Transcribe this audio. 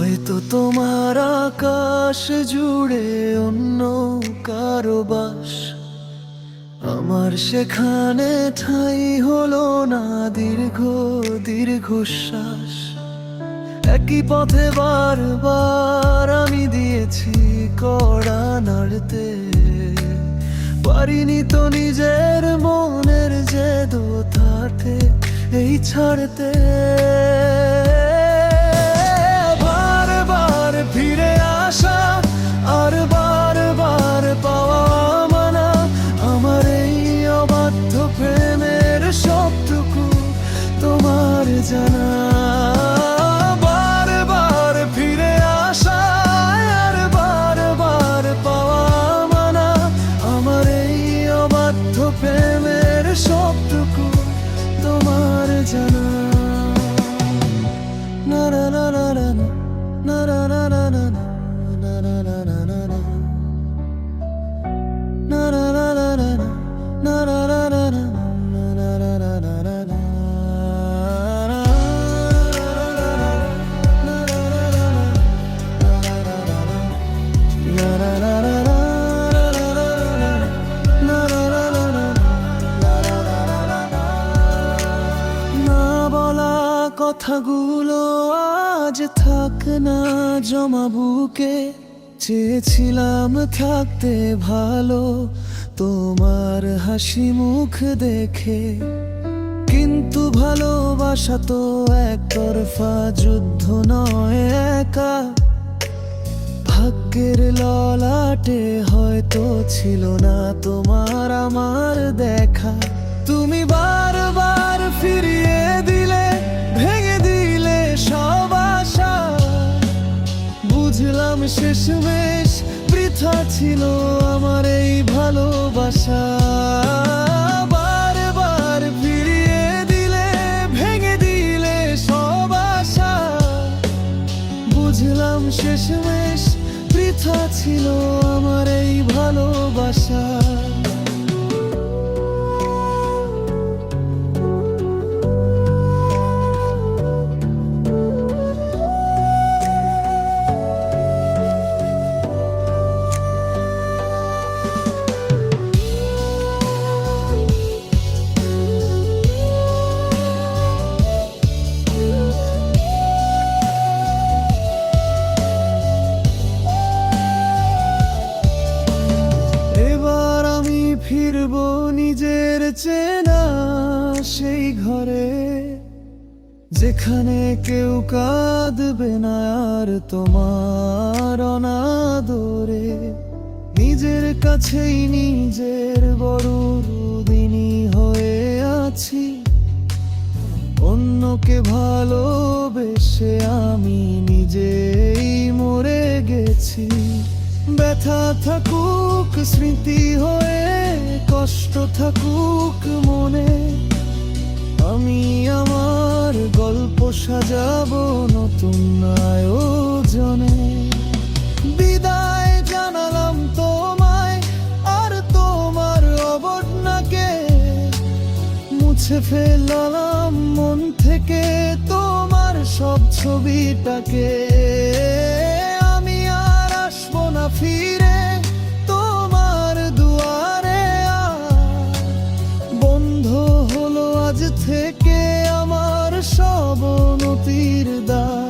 হয়তো তোমার আকাশ জুড়ে অন্য কারো বাস, আমার সেখানে ঠাঁই হলো না দীর্ঘ দীর্ঘশ্বাস। একই পথে বারবার আমি দিয়েছি কড়া নাড়তে, পারিনি তো নিজের মনের যে দোথাটে এই ছাড়তে। বারবার ফিরে আসা আর বারবার পাওয়া মানা, আমার এই অবাধ্য প্রেমের সবটুকু তোমার জানা। বারবার ফিরে আসা আর বারবার পাওয়া মানা, আমার এই অবাধ্য প্রেমের সবটুকু তোমার জানা। না না না না না না না না না না না না না না না না না কথাগুলো আজ থাক না জমা বুকে, চেয়েছিলাম থাকতে ভালো তোমার হাসি মুখ দেখে, কিন্তু ভালোবাসা তো একতরফা যুদ্ধ নয় একা। ভাগ্যের ললাটে হয়তো ছিল না তোমার আমার দেখা, তুমি বারবার ফিরিয়ে দিলে, ভেঙে দিলে সব আশা। বুঝলাম শেষমেশ বৃথা ছিল আমার এই ভালোবাসা। বারবার ফিরিয়ে দিলে, ভেঙে দিলে সব আশা। বুঝলাম শেষমেশ বৃথা ছিল আমার এই ভালোবাসা। ফিরবো নিজের চেনা সেই ঘরে, যেখানে কেউ কাঁদবে না আর তোমার অনাদরে। নিজের কাছেই নিজের বড় রুদিনী হয়ে আছি, অন্যকে ভালোবেসে আমি নিজেই মরে গেছি। ব্যথা থাকুক স্মৃতি হয়ে, কষ্ট থাকুক মনে, আমি আমার গল্প সাজাবো নতুন আয়োজনে। বিদায় জানালাম তোমায় আর তোমার অবজ্ঞাকে, মুছে ফেলালাম মন থেকে তোমার সব ছবিটাকে। আমি আর আসবো না ফিরে তোমার দুয়ারে, বন্ধ হলো আজ থেকে আমার সব নতির দ্বার।